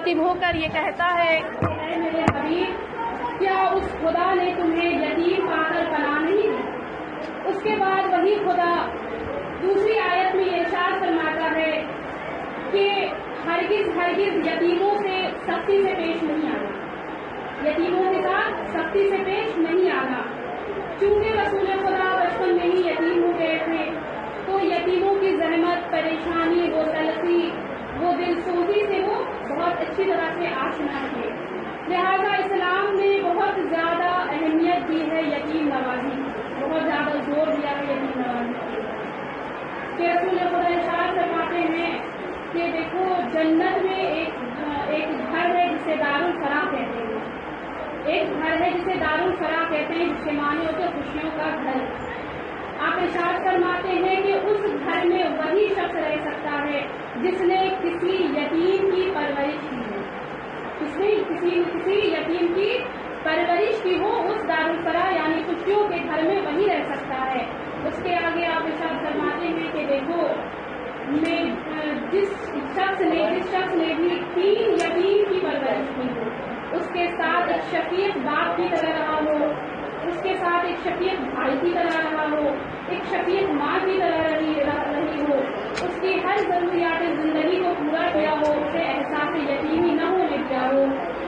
مخاطب ہو کر یہ کہتا ہے کہ اے میرے حبیب، کیا اس خدا نے تمہیں یتیم پا کر پناہ نہیں دی؟ اس کے بعد وہی خدا دوسری آیت میں یہ ارشاد فرماتا ہے کہ ہرگز ہرگز یتیموں سے سختی سے پیش نہیں آنا، یتیموں کے ساتھ سختی سے پیش نہیں آنا۔ چونکہ رسول خدا بچپن میں ہی یتیم ہو گئے تھے تو یتیموں کی زحمت، پریشانی، وہ تلخی، وہ دل سوزی سے وہ بہت اچھی طرح سے آشنا تھے۔ لہذا اسلام نے بہت زیادہ اہمیت دی ہے یتیم نوازی، بہت زیادہ زور دیا ہے یتیم نوازی کی۔ کہ رسول خدا ارشاد فرماتے ہیں کہ دیکھو جنت میں ایک گھر ہے جسے دارالفلاح کہتے ہیں، ایک گھر ہے جسے دارالفلاح کہتے ہیں، جس کے معنی ہوتے خوشیوں کا گھر۔ آپ ارشاد فرماتے ہیں کہ اس گھر میں وہی شخص رہ سکتا ہے جس نے کسی یتیم کی پرورش کی ہو، جس نے کسی یتیم کی پرورش کی ہو، اس دارالفلاح یعنی خوشیوں کے گھر میں وہی رہ سکتا ہے۔ اس کے آگے آپ ارشاد فرماتے ہیں کہ دیکھو جس شخص نے بھی 3 یتیم کی پرورش کی ہو، اس کے ساتھ ایک شفیق باپ کی طرح رہا ہو، اس کے ساتھ ایک شفیق بھائی کی طرح رہا ہو، ایک شفیق ماں کی طرح رہی ہو، اس کی ہر ضروریات زندگی کو پورا کیا ہو، اسے احساس یتیمی نہ ہونے دیا ہو،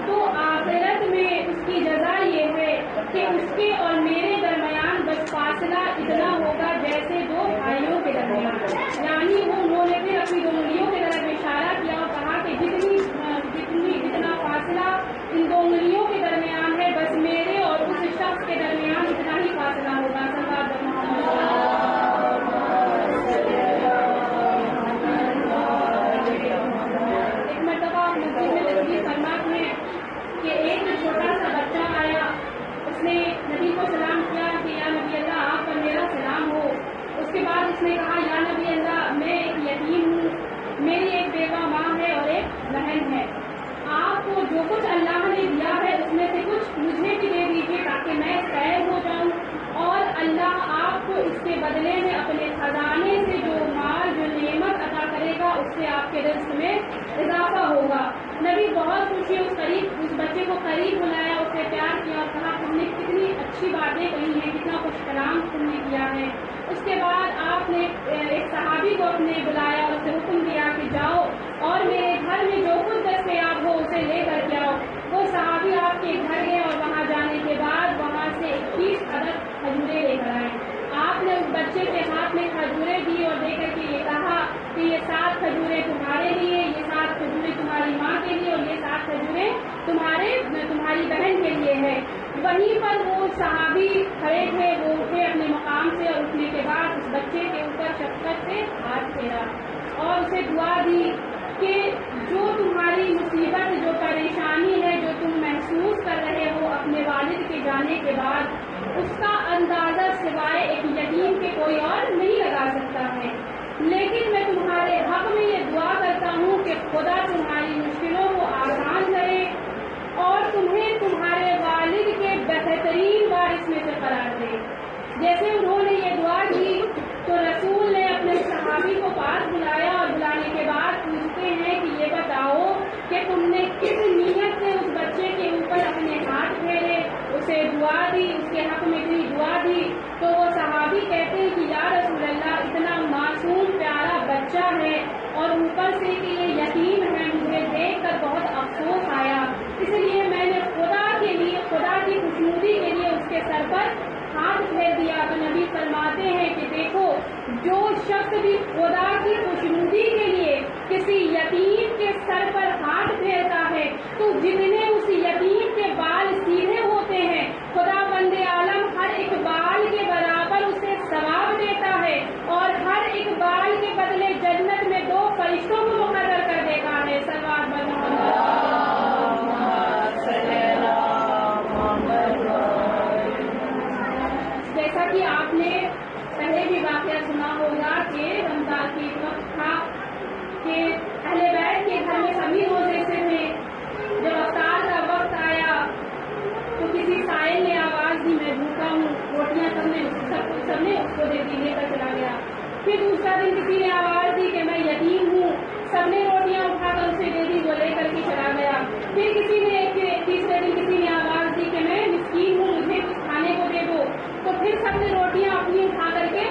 تو آخرت میں اس کی جزا یہ ہے کہ اس کے اور میرے درمیان بس فاصلہ اتنا ہوگا جیسے 2 بھائیوں کے درمیان، یعنی انہوں نے پھر اپنی 2 انگلیوں کی طرف اشارہ کیا اور کہا کہ جتنا فاصلہ ان 2 انگلیوں کے درمیان ہے بس میرے اور اس شخص کے درمیان اتنا ہی فاصلہ ہوگا۔ ایک مرتبہ مسجد میں تشریف فرما ہے کہ ایک چھوٹا سا بچہ آیا، اس نے نبی کو سلام کیا کہ یا نبی اللہ آپ پر میرا سلام ہو۔ اس کے بعد اس نے کہا یا نبی اللہ میں ایک یتیم ہوں، میری ایک بیوہ ماں ہے اور ایک بہن ہے، آپ کو جو کچھ اللہ نے دیا ہے اس میں سے کچھ مجھے بھی دے دیجیے تاکہ میں خیر ہو جاؤں، اور اللہ آپ کو اس کے بدلے میں اپنے خزانے سے جو مال جو نعمت عطا کرے گا اس سے آپ کے رزق میں اضافہ ہوگا۔ نبی بہت خوشی اس بچے کو قریب بلایا، اسے پیار کیا اور کہا تم نے کتنی اچھی باتیں کہی ہیں، کتنا خوش کلام تم نے کیا ہے۔ اس کے بعد آپ نے ایک صحابی کو اپنے بلایا اور اسے حکم دیا کہ جاؤ اور میرے گھر میں جو کچھ دستیاب ہو اسے لے کر کے آؤ۔ وہ صحابی آپ کے گھر گئے اور وہاں جانے کے بعد وہاں سے 21 عدد کھجوریں لے کر آئے۔ آپ نے اس بچے کے ہاتھ میں کھجوریں دی اور دے کر کے یہ کہا کہ یہ 7 کھجوریں تمہارے لیے، یہ 7 کھجوریں تمہاری ماں کے لیے اور یہ 7 کھجوریں تمہاری بہن کے لیے ہے۔ وہیں پر وہ صحابی کھڑے تھے، وہ اٹھے اپنے مقام سے اور اٹھنے کے بعد اس بچے کے اوپر شفقت سے ہاتھ پھیرا اور اسے دعا دی کہ جو تمہاری مصیبت، جو پریشانی ہے، جو تم محسوس کر رہے ہو اپنے والد کے جانے کے بعد، اس کا اندازہ سوائے ایک یتیم کے کوئی اور نہیں لگا سکتا ہے، لیکن میں تمہارے حق میں یہ دعا کرتا ہوں کہ خدا تمہاری مشکلوں کو آسان کرے اور تمہیں تمہارے والد کے بہترین وارث میں سے قرار دے۔ جیسے انہوں نے یہ دعا کی تو رسول نے اپنے صحابی کو پاس بلایا اور بلانے کے بعد پوچھتے ہیں کہ یہ بتاؤ کہ تم نے کس نیت سے اس بچے کے اوپر اپنے ہاتھ پھیرے، اسے دعا دی، اس کے حق میں اتنی دعا دی؟ تو وہ صحابی کہتے ہیں کہ یا رسول اللہ اتنا معصوم پیارا بچہ ہے اور اوپر سے کہ یہ یتیم ہے، مجھے دیکھ کر بہت افسوس آیا، اس لیے میں نے خدا کی خوشنودی کے لیے اس کے سر پر ہاتھ پھیر دیا۔ تو نبی فرماتے ہیں کہ دیکھو جو شخص بھی خدا کی خوشنودی کے لیے کسی یتیم کے سر پر ہاتھ پھیرتا ہے تو جتنے اس یتیم کے بال سیدھے ہوتے ہیں خدا بند عالم ہر ایک بال کے برابر اسے ثواب دیتا ہے اور ہر ایک بال کے بدلے جنت میں 2 فرشتوں کو مقرر کر دیتا ہے۔ صلوات جیسا کہ آپ نے پہلے بھی واقعہ سنا ہوگا کہ رمضان کے وقت تھا کہ اہل بیت کے گھر میں سبھی روزے سے تھے، جب افطار کا وقت آیا تو کسی سائل نے آواز دی میں بھوکا ہوں، روٹیاں سب نے اس کو دے دی، لے کر چلا گیا۔ پھر دوسرا دن کسی نے آواز دی کہ میں یتیم ہوں، سب نے روٹیاں اٹھا کر اسے دے دی، وہ لے کر کے چلا گیا۔ پھر کسی نے تیسرے دن کسی نے آواز دی کہ میں مسکین ہوں، مجھے کچھ کھانے کو دے دو، تو پھر سب نے روٹیاں اپنی اٹھا کر کے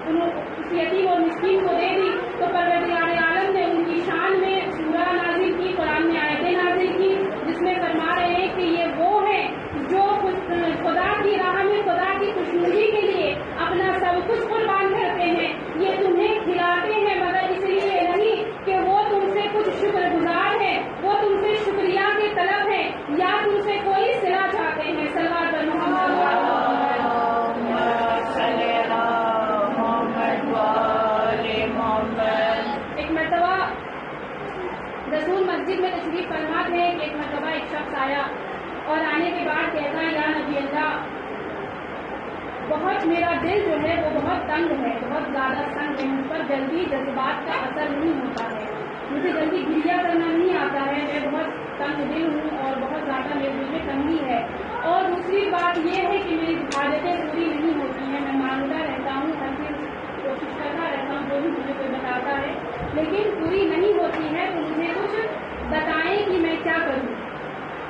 اس یتیم اور مسکین کو دے دی. تو پروردگار عالم نے ان کی شان میں سورہ نازل کی، قرآن میں آیتیں نازل کی، جس میں فرما رہے ہیں کہ یہ وہ ہیں جو خدا کی راہ میں خدا کی خوشنودی کے لیے اپنا سب کچھ قربان کرتے ہیں. یہ تمہیں کھلاتے ہیں مگر اس لیے نہیں کہ وہ تم سے کچھ شکر گزار ہے، وہ تم سے شکریہ کے طلب ہے یا تم سے کوئی صلہ چاہتے ہیں. صلوات بر محمد. ایک مرتبہ رسول مسجد میں تشریف فرما تھے کہ ایک مرتبہ ایک شخص آیا اور آنے کے بعد کہتا ہے یا نبی اللہ، بہت میرا دل جو ہے وہ بہت تنگ ہے، بہت زیادہ تنگ ہے، مجھ پر جلدی جذبات کا اثر نہیں ہوتا ہے، مجھے جلدی گریہ کرنا نہیں آتا ہے، میں بہت تنگ دل ہوں اور بہت زیادہ میرے دل میں تنگی ہے. اور دوسری بات یہ ہے کہ میری حاجتیں پوری نہیں ہوتی ہیں، میں مانگتا رہتا ہوں، ہر چیز کوشش کرتا رہتا ہوں جو بھی مجھے کوئی بتاتا ہے، لیکن پوری نہیں ہوتی ہے. تو مجھے کچھ بتائیں کہ میں کیا کروں.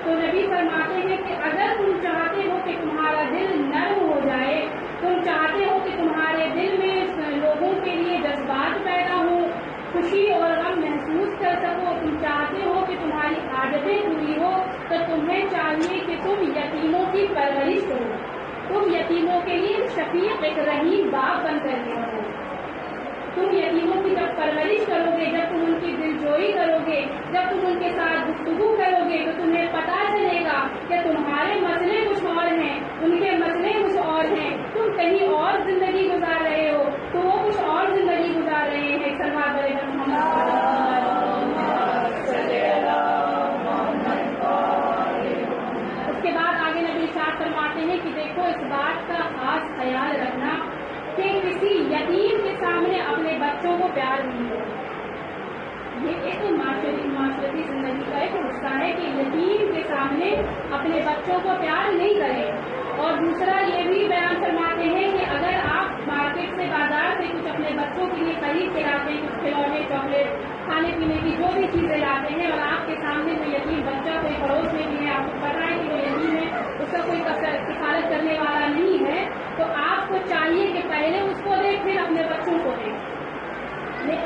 تو نبی فرماتے ہیں کہ اگر تم چاہتے ہو کہ تمہارا دل نرم ہو جائے، تم چاہتے ہو کہ تمہارے دل میں لوگوں کے لیے جذبات پیدا ہوں، خوشی اور غم محسوس کر سکو، تم چاہتے ہو کہ تمہاری عادتیں پوری ہو، تو تمہیں چاہیے کہ تم یتیموں کی پرورش کرو. تم یتیموں کے لیے شفیق ایک رحیم باپ بن کر کے رہو. تم یتیموں کی جب پرورش کرو گے، جب تم ان کی دلجوئی کرو گے، جب تم ان کے ساتھ گفتگو کرو گے، تو تمہیں پتا چلے گا کہ تمہارے مسئلے کچھ اور ہیں، ان کے مسئلے کچھ اور ہیں، تم کہیں اور زندگی گزار رہے ہو تو وہ کچھ اور زندگی گزار رہے ہیں. صلوات بر محمد. اس کے بعد آگے نبی ارشاد فرماتے ہیں کہ دیکھو اس بات کا خاص خیال رکھنا کہ کسی یتیم کے سامنے اپنے بچوں کو پیار نہیں دو. یہ ایک معاشرتی زندگی کا ایک حصہ ہے کہ یتیم کے سامنے اپنے بچوں کو پیار نہیں کریں. اور دوسرا یہ بھی بیان فرماتے ہیں کہ اگر آپ مارکیٹ سے بازار سے کچھ اپنے بچوں کے لیے خرید کے لاتے ہیں، کچھ کھلونے چاکلیٹ کھانے پینے کی جو بھی چیزیں لاتے ہیں، اور آپ کے سامنے کوئی یتیم بچہ کوئی پڑوس میں بھی ہے، آپ کو پتا ہے کہ وہ یتیم ہے، اس کا کوئی کفالت کرنے والا نہیں ہے، تو آپ کو چاہیے کہ پہلے اس کو دیں پھر اپنے بچوں کو دیں.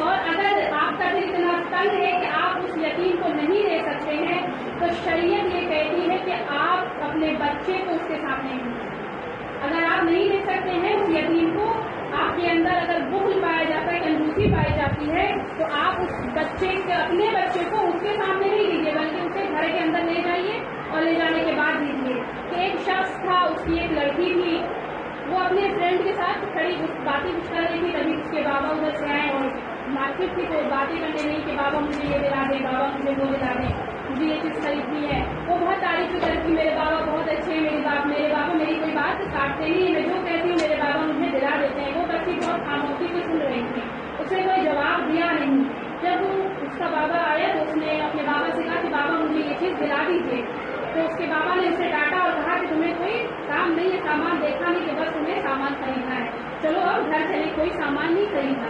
اور اگر آپ کا دل اتنا تنگ ہے کہ آپ اس یتیم کو نہیں دے سکتے ہیں، تو شریعت یہ کہتی ہے کہ آپ اپنے بچے کو اس کے سامنے نہیں دیں. اگر آپ نہیں دے سکتے ہیں اس یتیم کو، آپ کے اندر اگر بخل پایا جاتا ہے، کنجوسی پائی جاتی ہے، تو آپ اس بچے کے اپنے بچے کو اس کے سامنے نہیں دیجیے، بلکہ اسے گھر کے اندر لے جائیے اور لے جانے کے بعد دیجیے. کہ ایک شخص تھا، اس کی ایک لڑکی تھی، وہ اپنے فرینڈ کے ساتھ کھڑی باتیں کچھ کر رہی تھی، تبھی اس کے بابا ادھر سے آئے اور مارکیٹ تھی تو باتیں کرنے لگی کہ بابا مجھے یہ دلا دیں، بابا مجھے وہ دلا دیں، مجھے یہ چیز خریدنی ہے. وہ بہت تعریف کرتی، میرے بابا بہت اچھے ہیں، میرے بابا میری کوئی بات کاٹتے نہیں، میں جو کہتی ہوں میرے بابا مجھے دلا دیتے ہیں. وہ بچی بہت خاموشی سے سن رہی تھی، اس نے کوئی جواب دیا نہیں. جب اس کا بابا آیا تو اس نے اپنے بابا سے کہا کہ بابا مجھے یہ چیز دلا دیجیے. تو اس کے بابا نے اسے ڈانٹا اور کہا کہ تمہیں کوئی کام نہیں ہے، سامان دیکھا نہیں کہ بس تمہیں سامان خریدنا ہے، چلو اب گھر چلے، کوئی سامان نہیں خریدنا.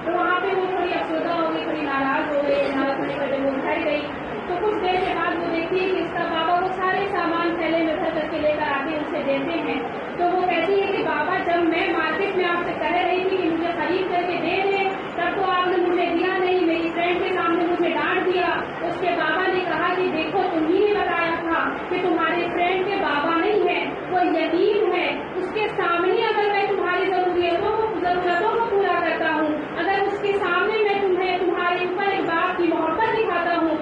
تو وہاں پہ وہ تھوڑی افسردہ ہو گئی، تھوڑی ناراض ہو گئی، ناراض ہونے پر جب وہ گھر گئی تو کچھ دیر کے بعد وہ دیکھتی ہے کہ اس کا بابا وہ سارے سامان تھیلے میں بھر کر کے لے کر آتے اسے دیتے ہیں. تو وہ کہتی ہے کہ بابا جب میں مارکیٹ میں آپ سے کہہ رہی تھی کہ مجھے خرید کر کے دے دیں، تب تو آپ نے مجھے دیا نہیں، میری فرینڈ کے سامنے مجھے ڈانٹ دیا. اس کے بابا نے کہا کہ دیکھو تمہیں نے بتایا تھا کہ تمہارے فرینڈ کے بابا نہیں ہے، وہ یتیم ہے، اس کے سامنے اگر میں تمہاری ضرورتوں کو پورا کرتا ہوں، اگر اس کے سامنے میں تمہیں تمہارے اوپر ایک باپ کی محبت دکھاتا ہوں،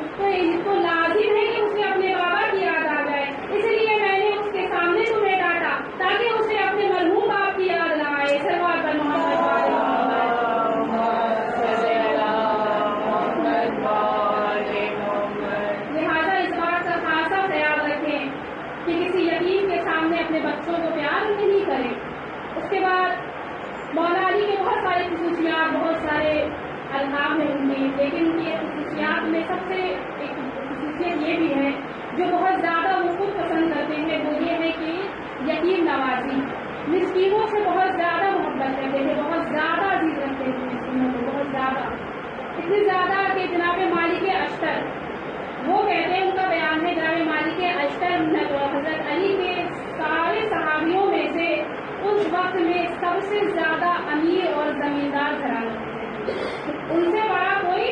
تو لازم ہے کہ اسے اپنے بابا کی یاد آ جائے. اس لیے میں نے اس کے سامنے تمہیں ڈانٹا تاکہ اسے اپنے مرحوم باپ کی یاد نہ آئے. صلوات بر محمد. لہٰذا اس بات کا خاصا خیال رکھیں کہ کسی یتیم کے سامنے اپنے بچوں کو پیار نہیں کریں. اس کے بعد مولا علی کے بہت سارے خصوصیات، بہت سارے القاب ہیں ان میں، لیکن ان کی خصوصیات میں سب سے ایک خصوصیت یہ بھی ہے جو بہت زیادہ وہ خود پسند کرتے ہیں، وہ یہ ہے کہ یتیم نوازی، مسکینوں سے بہت زیادہ محبت کرتے ہیں، بہت زیادہ عزیز رکھتے ہیں مسکینوں کو، بہت زیادہ، اتنی زیادہ کہ جناب مالک اشتر وہ کہتے ہیں، ان کا بیان مالک اشتر حضرت علی کے سارے صحابیوں میں سے اس وقت میں سب سے زیادہ امیر اور زمیندار گھرانا تھے. ان سے بڑا کوئی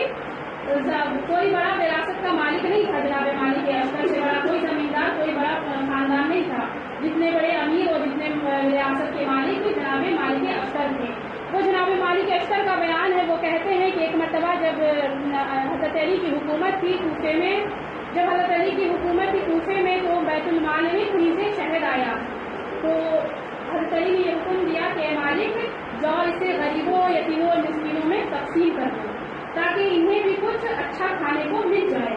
بڑا وراثت کا مالک نہیں تھا. جناب مالک اشتر سے بڑا کوئی زمیندار، کوئی بڑا خاندان نہیں تھا. جتنے بڑے امیر اور جتنے ریاست کے مالک جناب مالک اشتر تھے. وہ جناب مالک اشتر کا بیان ہے، وہ کہتے ہیں کہ ایک مرتبہ جب حضرت علی کی حکومت تھی کوفے میں، تو بیت المال میں کہیں سے شہد آیا. تو حضرت علی نے یہ حکم دیا کہ اے مالک جاؤ اسے غریبوں، یتیموں اور مسکینوں میں تقسیم کر دو تاکہ انہیں بھی کچھ اچھا کھانے کو مل جائے.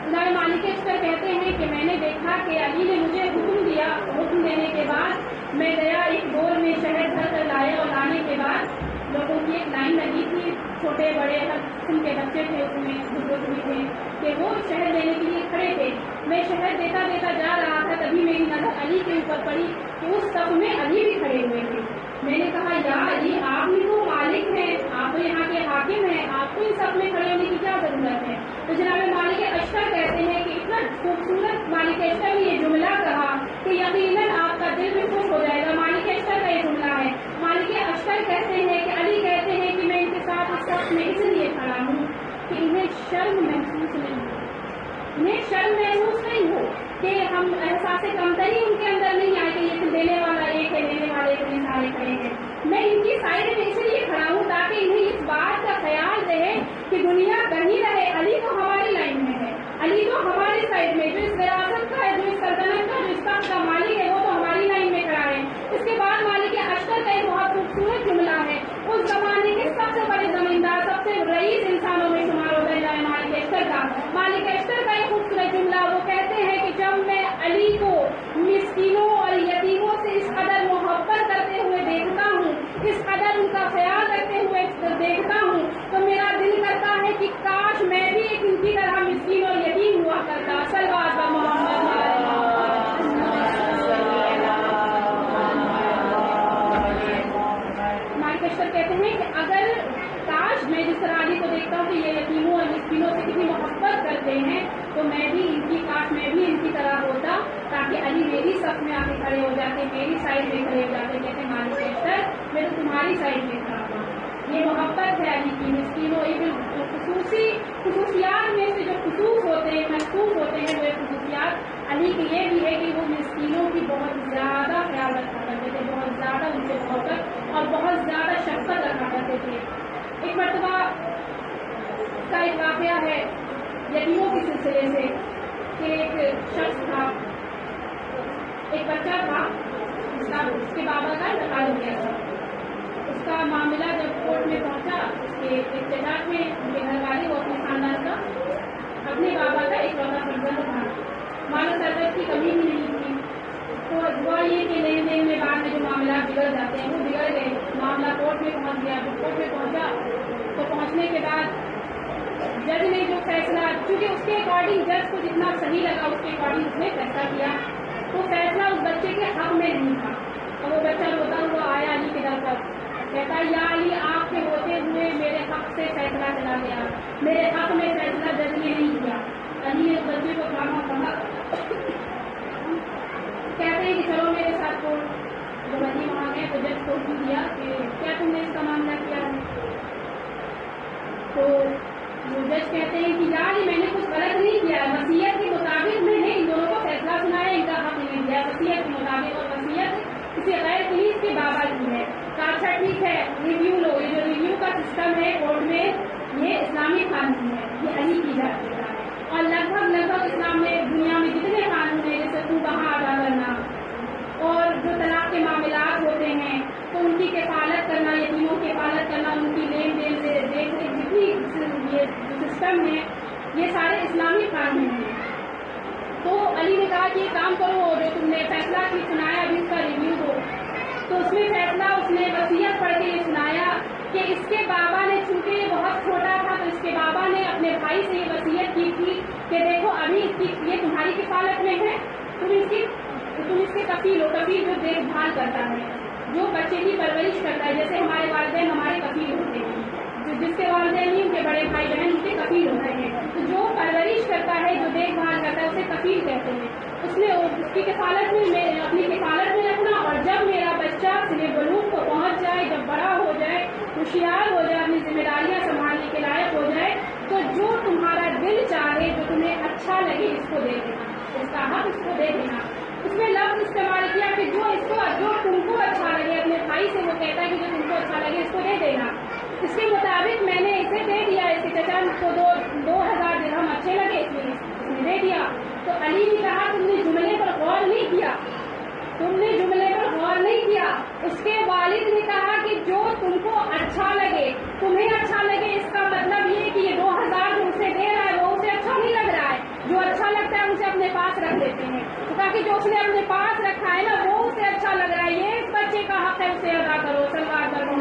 جناب مالک اشتر کہتے ہیں کہ میں نے دیکھا کہ علی نے مجھے حکم دینے کے بعد میں گیا، ایک ڈول میں شہد بھر کر لایا اور لانے کے بعد لوگوں کی ایک لائن لگی تھی، چھوٹے بڑے ہر قسم کے بچے تھے اس میں، بزرگ بھی تھے کہ وہ شہد لینے کے لیے کھڑے تھے. میں شہد دیتا جا رہا تھا، تبھی میری نظر علی کے اوپر پڑی کہ اس صف میں علی بھی کھڑے ہوئے تھے. میں نے کہا یا علی، آپ ہی تو مالک ہیں، آپ تو یہاں کے حاکم ہیں، آپ کو ان سب میں کھڑے ہونے کی کیا ضرورت ہے؟ تو جناب مالک اشتر کہتے ہیں کہ اتنا خوبصورت مالک اشتر نے یہ جملہ کہا کہ یقیناً آپ کا دل بھی خوش ہو جائے گا. مالک اشتر کا یہ جملہ ہے. مالک اشتر کہتے ہیں کہ علی کہتے ہیں کہ میں ان کے ساتھ اس وقت میں اس لیے کھڑا ہوں کہ انہیں شرم محسوس نہیں ہو کہ ہم احساس کمتری ان کے اندر نہیں آئے کہ یہ دینے والا ایک ہے، لینے والے اتنے سارے کھڑے ہیں. میں ان کی سائڈ میں اس لیے کھڑا ہوں تاکہ انہیں اس بات کا خیال رہے کہ دنیا کہیں رہے علی تو ہماری لائن میں ہے، علی تو ہماری سائڈ میں، جو اس وراثت کا ہے، جو اس سلطنت کا، جو اس تخت کا مالک ہے، وہ تو ہماری لائن میں کھڑا ہے. اس کے بعد مالک اشتر کا ایک بہت خوبصورت جملہ ہے. اس زمانے کے سب سے بڑے زمیندار، سب سے رئیس انسانوں میں شمار ہوتا ہے مالک اشتر کا. مالک اشتر کا ایک خوبصورت جملہ، وہ کہتے ہیں کہ جب میں علی کو مسکینوں اور یتیموں سے اس قدر محبت کرتے ہوئے دیکھتا ہوں، اس قدر ان کا خیال رکھتے ہوئے دیکھتا ہوں، تو میرا دل کرتا ہے کہ کاش میں بھی ایک ان کی طرح مسکین اور یتیم ہوا کرتا. صلوات محمد. مالک اشتر کہتے ہیں کہ اگر کاش میں جس طرح علی کو دیکھتا ہوں کہ یہ یتیموں اور مسکینوں سے کتنی محبت کرتے ہیں، تو میں بھی ان کی طرح ہوتا تاکہ علی میری صف میں آ کے کھڑے ہو جاتے، میری سائڈ میں کھڑے ہو جاتے. کہتے مالک اشتر میں تو تمہاری سائڈ میں کھڑا ہوں. یہ محبت ہے علی کی. مسکینوں خصوصیات میں سے جو خصوص ہوتے ہیں، محسوس ہوتے ہیں، وہ خصوصیات علی کی یہ بھی ہے کہ وہ مسکینوں کی بہت زیادہ خیال رکھا کرتے تھے، بہت زیادہ ان سے محبت اور بہت زیادہ شفقت رکھا کرتے تھے. ایک مرتبہ کا ایک واقعہ ہے یتیموں کے سلسلے سے کہ ایک شخص تھا، ایک بچہ تھا، اس کے بابا کا انتقال ہو گیا تھا. اس کا معاملہ جب کورٹ میں پہنچا، اس کے ایک چچا تھے، ان کے گھر والے، وہ اپنے خاندان کا اپنے بابا کا ایک لوتا فرزند تھا. مال و ثروت کی کمی بھی نہیں تھی. تو ہوا یہ کہ لین دین میں بعد میں جو معاملات بگڑ جاتے ہیں وہ بگڑ گئے. معاملہ کورٹ میں پہنچ گیا. جب کورٹ میں پہنچا تو پہنچنے کے بعد جج نے جو فیصلہ، چونکہ اس کے اکارڈنگ جج کو جتنا صحیح لگا اس کے اکارڈنگ اس نے فیصلہ کیا، تو فیصلہ اس بچے کے حق میں نہیں تھا. اور وہ بچہ روتا ہوا آیا علی کے در پر، کہتا یا علی آپ کے ہوتے ہوئے میرے حق سے فیصلہ چلا گیا، میرے حق میں فیصلہ جج نے نہیں کیا. علی نے اس بچے کو کہا کہتے ہیں کہ چلو میرے ساتھ کورٹ. جب علی وہاں گئے تو جج کو پوچھ دیا کہ کیا تم نے اس کا معاملہ کیا ہے؟ تو وہ جج کہتے ہیں کہ یا علی میں نے کچھ غلط نہیں کیا، وصیت کے مطابق میں نے ان دونوں کو فیصلہ سنایا، ان کا حق نہیں دیا وصیت کے مطابق. اور وصیت کسی غیر کی اس کے بابا کی ہے. اچھا ٹھیک ہے ریویو لو. یہ جو ریویو کا سسٹم ہے کورٹ میں، یہ اسلامی قانون ہے، یہ علی کی جاتی ہے. اور لگ بھگ اسلام میں دنیا میں جتنے قانون ہیں، جیسے تو کہاں ادا کرنا اور جو طلاق کے معاملات ہوتے ہیں تو ان کی کفالت کرنا، یتیموں کی کفالت کرنا، ان کی لین دین سے دیکھ ریکھ، جتنی یہ سسٹم ہے یہ سارے اسلامی قانون ہیں. تو علی نے کہا کہ یہ کام کرو، جو تم نے فیصلہ کی سنایا ابھی اس کا ریویو دو. تو اس میں فیصلہ اس نے وصیت پڑھ کے یہ سنایا کہ اس کے بابا نے، چونکہ یہ بہت چھوٹا تھا تو اس کے بابا نے اپنے بھائی سے یہ وصیت کی تھی کہ دیکھو ابھی یہ تمہاری کفالت میں ہے، تم اس کے کفیل ہو. کفیل جو دیکھ بھال کرتا ہے، جو بچے کی پرورش کرتا ہے، جیسے ہمارے والدین ہمارے کفیل ہوتے ہیں، جس کے والدین نہیں ان کے بڑے بھائی بہن ان کے کفیل ہوتے ہیں. تو جو پرورش کرتا ہے، جو دیکھ بھال کرتا ہے اسے کفیل کہتے ہیں. اس نے اس کی کفالت میں اپنی کفالت میں رکھنا، اور جب میرا بچہ سن بلوغ کو پہنچ جائے، جب بڑا ہو جائے، ہوشیار ہو جائے، اپنی ذمہ داریاں سنبھالنے کے لائق ہو جائے، تو جو تمہارا دل چاہے، جو تمہیں اچھا لگے، اس کو دے دینا، اس کا حق اس کو دے دینا. اس نے لفظ استعمال کیا کہ جو تم کو اچھا لگے. اپنے بھائی سے وہ کہتا ہے کہ جو تم کو اچھا لگے اس کو دے دینا. اس کے مطابق میں نے اسے دے دیا. اس کے چچا کو 2000 درہم اچھے لگے، اس لیے اس نے دے دیا. تو علی نے کہا تم نے جملے پر غور نہیں کیا، تم نے جملے پر غور نہیں کیا. اس کے والد نے کہا کہ جو تم کو اچھا لگے، تمہیں اچھا لگے، اس کا مطلب یہ کہ یہ 2000 جو اسے دے رہا ہے وہ اسے اچھا نہیں لگ رہا ہے. جو اچھا لگتا ہے اسے اپنے پاس رکھ دیتے ہیں. تو کہا کہ جو اس نے اپنے پاس رکھا ہے نا وہ اسے اچھا لگ رہا ہے، یہ اس بچے کا حق ہے، اسے ادا کرو. سلوات کرو.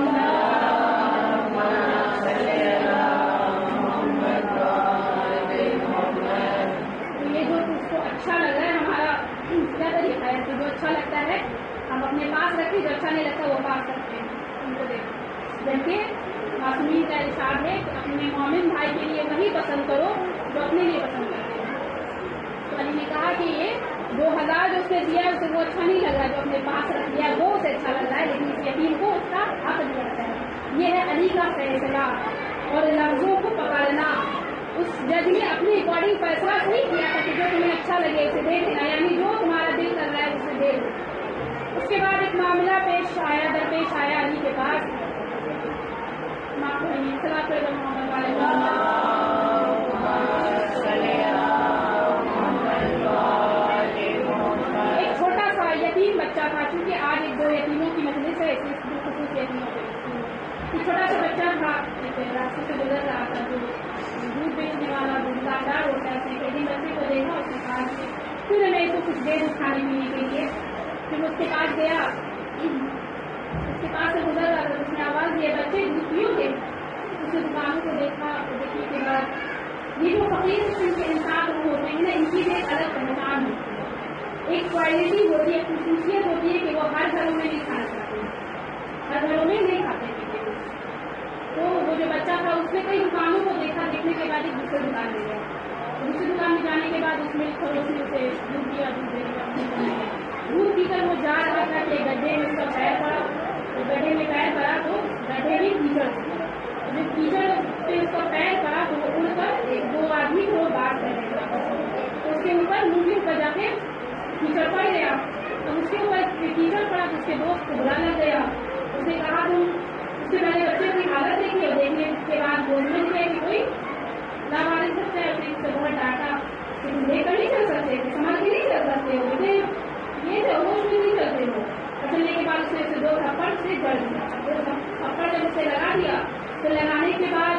یہ جو اس کو اچھا لگ رہا ہے ہمارا کیا طریقہ ہے کہ جو اچھا لگتا ہے ہم اپنے پاس رکھیں، جو اچھا نہیں لگتا وہ پاس رکھتے ہیں. ان کو دیکھیں. جبکہ معصومین کا ارشاد ہے کہ اپنے مومن بھائی کے لیے وہی پسند کرو جو اپنے لیے پسند کرتے ہیں. تو علی نے کہا کہ یہ 2000 جو اس نے دیا اسے وہ اچھا نہیں لگ رہا، جو اپنے پاس رکھ دیا وہ اسے اچھا لگ رہا ہے، لیکن اس یتیم کو اس کا حق دیا جاتا ہے. یہ ہے علی کا فیصلہ. اور لفظوں کو پکڑنا. اس جج نے اپنے اکارڈنگ فیصلہ نہیں کیا تھا کہ جو تمہیں اچھا لگے اسے دے دینا، یعنی جو تمہارا دل کر رہا ہے اسے دے دو. اس کے بعد ایک معاملہ درپیش آیا علی کے پاس. ایک چھوٹا سا یتیم بچہ تھا، کیونکہ آج 1-2 یتیموں کی مجلس ہے، اس خصوص یتیموں پہ. ایک چھوٹا سا بچہ تھا، راستے سے گزر رہا تھا، جو دودھ بیچنے والا دکاندار ہوتا ہے. اس نے کئی بچے کو دیکھا، اس نے کہا کہ پھر میں اس کو کچھ دے دوں کھانے پینے کے لیے. پھر اس کے پاس گیا، اس کے پاس سے گزر رہا تھا. اس نے آواز دیا بچے دودھ پیو گے. اس نے دکانوں کو دیکھا، دیکھنے کے بعد یہ جو فقیر قسم کے انسان ہوتے ہیں نا، ان کی بھی ایک الگ پہچان ہوتی ہے، ایک کوالٹی ہوتی ہے، خصوصیت ہوتی ہے کہ وہ ہر گھروں میں نہیں کھانا چاہتے ہیں، ہر گھروں میں نہیں کھاتے پیتے. تو وہ جو بچہ تھا اس نے کئی دکانوں کو دیکھا، دیکھنے کے بعد ایک دوسرے دکان میں گیا. دوسری دکان میں جانے کے بعد اس میں پڑوس میں سے دودھ پیا، دودھ پی کر وہ جا رہا تھا کہ گڈھے میں اس کا پیر پڑا. گڈھے میں پیر پڑا تو گڈھے میں کیچڑ، جب کیچڑ پہ اس کا پیر پڑا تو وہ اڑ کر 2 آدمی کو بات کر رہے تھے. تو اس کے اوپر منہ کے اوپر جا کے کیچڑ پڑ گیا. تو اس کے اوپر کیچڑ پڑا تو اس کے دوست کو برا لگ گیا. اس نے کہا تم اس سے پہلے بچے کی حالت دیکھی، اور دیکھنے کے بعد بولنے لگے کہ کوئی لاوارث سکتا ہے. اس نے اس سے بہت ڈانٹا کہ تم لے کر نہیں چل سکتے، سنبھل کے نہیں چل سکتے ہو، مجھے یہ ہوش میں نہیں چلتے ہو. چلنے کے بعد اس نے اسے 2 تھپڑ سے جڑ دیا. 2 تھپڑ جب اسے لگا دیا تو لگانے کے بعد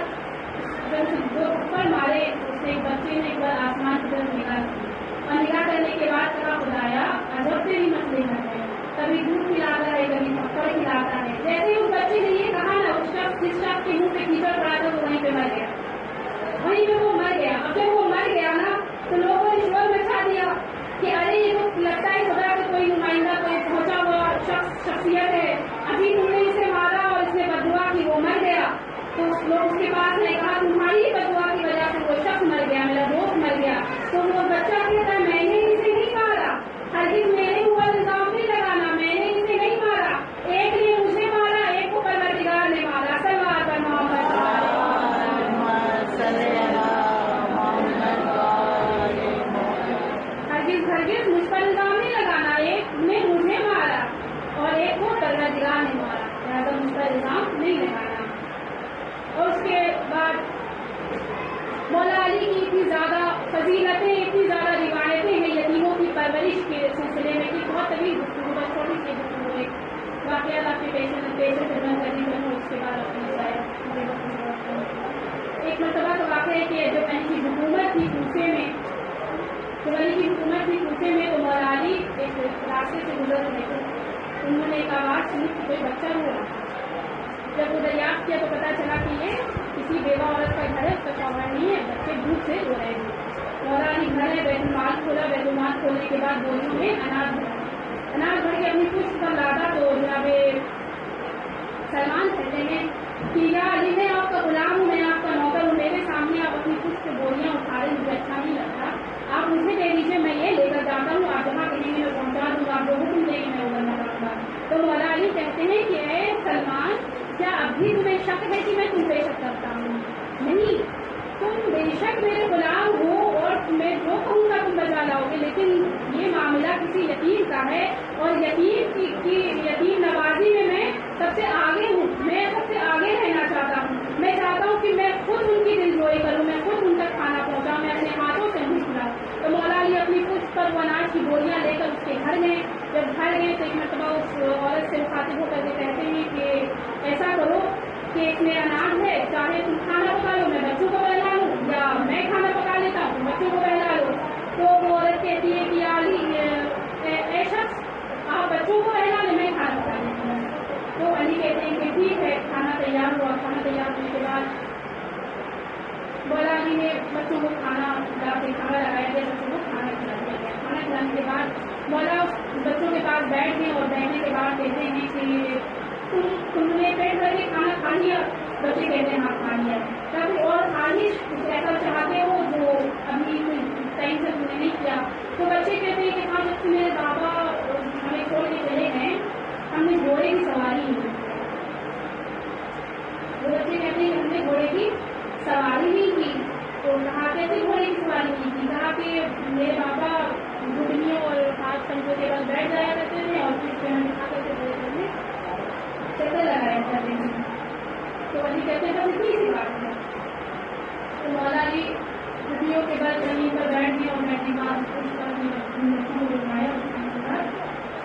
جب اسے 2 تھپڑ مارے اس نے ایک بچے نے ایک بار آسمان کی طرف نگاہ کی، اور نگاہ کرنے کے بعد کہا خدایا عجب تیری مسئلے ہے، کبھی دودھ پلاتا ہے کبھی تھپڑ کھلاتا ہے. جیسے ہی اس بچے نے یہ کہا نا، اس شخص جس شخص کے منہ پہ کیچڑ پڑا تھا وہ وہیں پہ مر گیا، وہیں پہ وہ مر گیا. اب جب وہ مر گیا نا تو لوگوں نے شور مچا دیا کہ ارے یہ تو لگتا ہے خدا کا کوئی نمائندہ، کوئی پہنچا ہوا شخصیت ہے، ابھی تم نے اسے مارا اور اس نے بددعا کی، وہ مر گیا. تو لوگ اس کے پاس نے کہا تمہاری بددعا کی وجہ سے وہ شخص مر گیا، میرا دوست مر گیا. تو وہ بچہ کہتا ہے میں نے اسے نہیں مارا، ہرگز میرے اوپر الزام نہیں لگانا، میں نے اسے نہیں مارا، ایک نے مجھے مارا، ایک کو پروردگار نے مارا. سلوات پر محمد. ہرگز مجھ پر الزام نہیں لگانا، ایک نے مجھے مارا اور ایک کو پروردگار نے مارا، لہٰذا مجھ پر الزام نہیں لگانا. اور اس کے بعد مولا علی کی اتنی زیادہ فضیلتیں، اتنی زیادہ روایتیں ہیں یتیموں کی پرورش کے سلسلے میں کہ بہت طویل گفتگو، بس چھوٹی سی گفتگو. ایک واقعات آپ کے پیسے سے بند کرنے کروں، اس کے بعد اپنی ایک مرتبہ تو واقع ہے کہ جب علی کی حکومت تھی کوفے میں، تو علی کی حکومت تھی کوفے میں، تو مولا علی ایک راستے سے گزر رہے تھے. انہوں نے ایک آواز سنی کہ کوئی بچہ رو رہا. جب وہ دریافت کیا تو پتا چلا کہ یہ کسی بیوہ عورت کا گھر ہے، اس کا شوہر نہیں ہے، بچے دودھ سے رو رہے ہیں. مولا علی گھر ہے، بیت المال کھولا، بیت المال کھولنے کے بعد بوریوں میں اناج بھر کے اپنی پشت پر لادا. تو جناب سلمان کہتے ہیں کہ یا علی میں آپ کا غلام ہوں، میں آپ کا نوکر ہوں، میرے سامنے آپ اپنی پشت سے بوریاں اٹھا رہے، مجھے اچھا نہیں لگتا، آپ مجھے دے دیجیے، میں شک ہے کہ میں تم پہ شک کرتا ہوں؟ نہیں، تم بے شک میرے غلام ہو اور میں جو کہوں گا تم بجا لاؤ گے، لیکن یہ معاملہ کسی یتیم کا ہے اور یتیم نوازی میں سب سے آگے ہوں، میں سب سے آگے رہنا چاہتا ہوں۔ میں چاہتا ہوں کہ میں خود ان کی دلجوئی کروں، میں خود ان تک کھانا پہنچاؤں، میں اپنے ہاتھوں سے ان کھلاؤں۔ تو مولا علی اپنی پشت پر وہ اناج کی بوریاں لے کر اس کے گھر گئے۔ جب گھر گئے تو ایک مرتبہ اس عورت سے مخاطب ہو کر کے کہتے ہیں کہ ایسا کرو کہ اس میں اناج ہے، چاہے تم کھانا پکا لو، میں بچوں کو بہلا لوں، یا میں کھانا پکا لیتا ہوں، بچوں کو بہلا لو۔ تو وہ عورت کہتی ہے کہ علی اے شخص، آپ بچوں کو بہلا لیں، میں کھانا پکا لیتی ہوں۔ تو علی کہتے ہیں کہ ٹھیک ہے۔ کھانا تیار ہوا۔ کھانا تیار ہونے کے بعد مولا علی نے بچوں کو کھانا کھلا کے کھانا لگایا گیا، بچوں کو کھانا کھلا دیا گیا۔ کھانا کھلانے کے بعد مولا بچوں کے پاس بیٹھ گئے اور بیٹھنے کے بعد کہتے ہیں کہ تم نے پیٹ بھر کے کھانا کھا لیا؟ بچے کہتے ہیں ہاں کھا لیا۔ کیا کوئی اور خواہش کچھ ایسا چاہتے ہو جو ابھی ٹائم سے تم نے نہیں کیا؟ تو بچے کہتے ہیں کہ ہاں، جب میرے بابا ہمیں چھوڑ کے چلے گئے ہم نے گھوڑے کی سواری نہیں کی۔ وہ بچے کہتے ہیں کہ ہم نے گھوڑے کی سواری نہیں کی۔ تو کہا کیسے گھوڑے کی سواری نہیں کی؟ کہا کہ میرے بابا گھٹنیوں اور ہاتھ کنکوں کے بعد بیٹھ جایا کرتے تھے اور پھر ہم کھا کر کے گھوڑے میں چکر لگایا کرتے تھے۔ تو علی کہتے ہیں بس اتنی سی بات ہے۔ تو مولا علی گھٹنیوں کے بعد زمین پر بیٹھ گئے اور بیٹھنے کے بعد اس پر گھمایا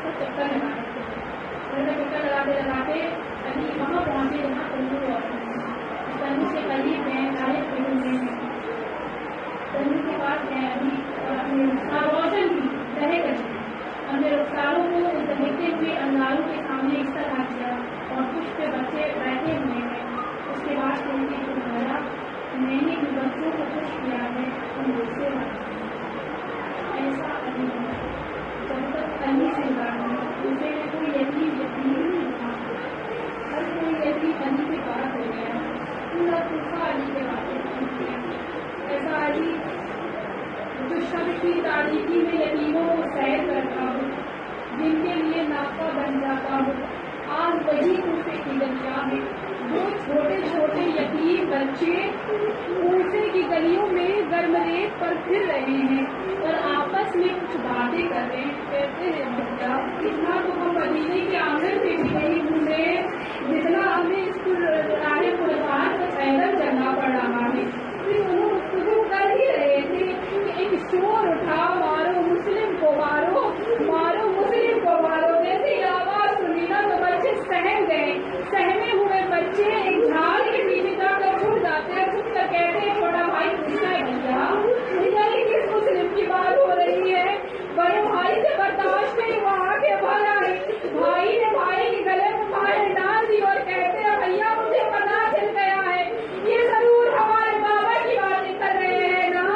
تو چکر لگایا۔ چکر لگاتے لگاتے علی وہاں پہنچے جہاں تندور اور تندور کے قریب گئے، سارے پھولے ہیں، تندور کے پاس گئے علی اور اپنے روشن کی رہے کر اپنے رخساروں کو دہتے ہوئے انگاروں کے سامنے اس طرح کیا اور کچھ پہ بچے بیٹھے ہوئے ہیں۔ اس کے بعد کہتے ہیں کہ میں نے ان بچوں کو خوش کیا ہے، تم مجھ سے ایسا علی ہے جب تک علی سے بات اسے کوئی یتیم نہیں تھا، ہر کوئی یتیم علی کے پاس ہو گیا، پورا طوفہ علی کے واقع ایسا علی جو شب کی تاریکی میں یتیموں کو سیر کرتا ہوں، جن کے لیے ناپا بن جاتا ہوں، آج وہی کوفے کی گلیاں ہیں، جو چھوٹے چھوٹے یتیم بچے کوفے کی گلیوں میں گرم ریت پر پھر رہے ہیں اور آپس میں کچھ باتیں کر رہے ہیں۔ کہتے ہیں بچہ اتنا تو ہم مدینے کے آنگن میں بھی نہیں گھومے جتنا ہمیں اس کو راہ قربان پر پیدل چلنا پڑ رہا ہے۔ پھر انہوں گفتگو کر ہی رہے تھے کہ ایک شور اٹھا، مارو مسلم کو مارو، مارو مسلم کو مارو۔ جیسے یہ آواز سنی نا تو بچے سہم گئے۔ سہمے ہوئے بچے ایک جھاڑ کے پیچھے جا کر چھپ جاتے ہیں، چھپ کر کہتے ہیں چھوٹا بھائی پوچھتا ہے بھیا یہ کس مسلم کی بات ہو رہی ہے؟ بڑے بھائی سے برداشت نہیں، وہ آ کے بھر آئی، بھائی نے بھائی کے گلے میں باہیں ڈال دی اور کہتے ہیں بھیا مجھے پتہ چل گیا ہے، یہ ضرور ہمارے بابا کی باتیں کر رہے ہیں نا۔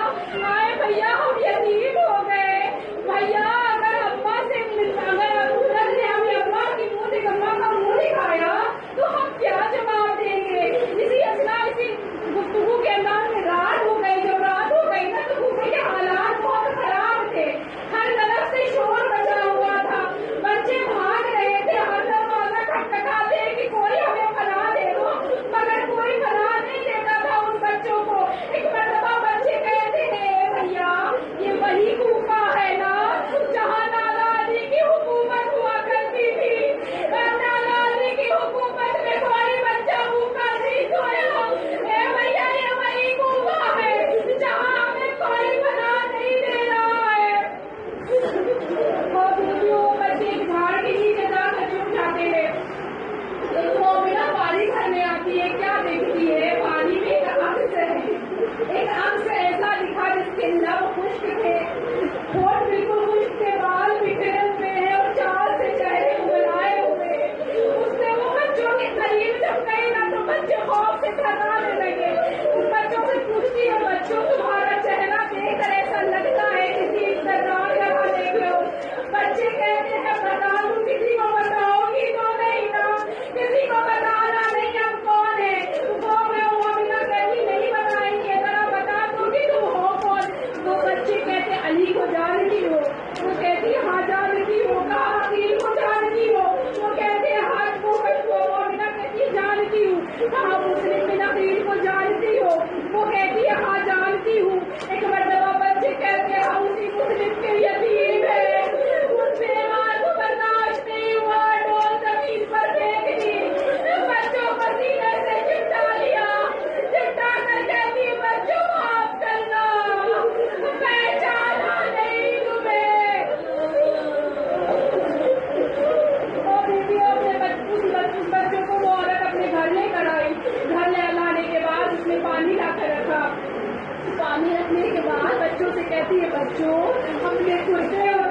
آئے بھیا ہم یتیم ہو گئے، بھیا اگر ابا سے اگر ابوذر نے ہمیں ابا کی منہ سے ابا کا منہ دکھایا تو ہم کیا جواب دیں گے؟ اسی گفتگو کے انداز میں رات ہو گئی۔ جب رات ہو گئی نا تو کوفے کے حالات بہت خراب تھے، ہر طرف سے شور بچا ہوا تھا، بچے بھاگ رہے تھے، ہر دروازہ کھٹکھٹاتے کہ کوئی ہمیں پناہ دے دو، مگر کوئی پناہ نہیں دیتا تھا ان بچوں کو۔ ایک مرتبہ بچے کہتے ہیں بھیا یہ وہی کوفہ ہے نا جہاں نانا علی کی حکومت ہوا کرتی تھی، نانا علی کی حکومت میں کوئی بچہ بھوکا نہیں سویا۔ اے بھیا یہ وہی کوفہ ہے جہاں ہمیں کوئی پناہ نہیں دے رہا ہے۔ اور بچے ایک جھاڑ کے نیچے جا کر چھپ جاتے ہیں۔ ایک مومنہ پانی بھرنے آتی ہے، کیا دیکھتی ہے؟ پانی میں ایک عکس ہے، ایک عکس ایسا دکھا جس کے لب خشک تھے، ہونٹ بالکل خشک تھے، بال بکھرے ہوئے ہیں اور چال سے چہرے ابلائے ہوئے ہیں۔ اس نے وہ بچوں کے قریب جب گئی نا تو بچے خوف سے تھرانے لگے۔ ان بچوں سے پوچھتی ہے بچوں تمہارا چہرہ دیکھ کر ایسا لگتا ہے کسی اقتدار کا دیکھ لو۔ بچے کہتے ہیں بتا دوں کسی کو بتاؤ گی تو نہیں نا، کسی کو بتانا نہیں ہم کون ہیں۔ وہ مومنہ کہتی نہیں بتائیں گے، ذرا بتا دو کہ تم ہو کون۔ وہ بچے کہتے علی کو جانتی ہو؟ وہ کہتی ہاں جانتی ہو۔ کہا عقیل کو جانتی ہو؟ وہ کہتے ہاں۔ وہ مومنہ کہتی جانتی ہوں۔ کہا بچوں اپنے کرتے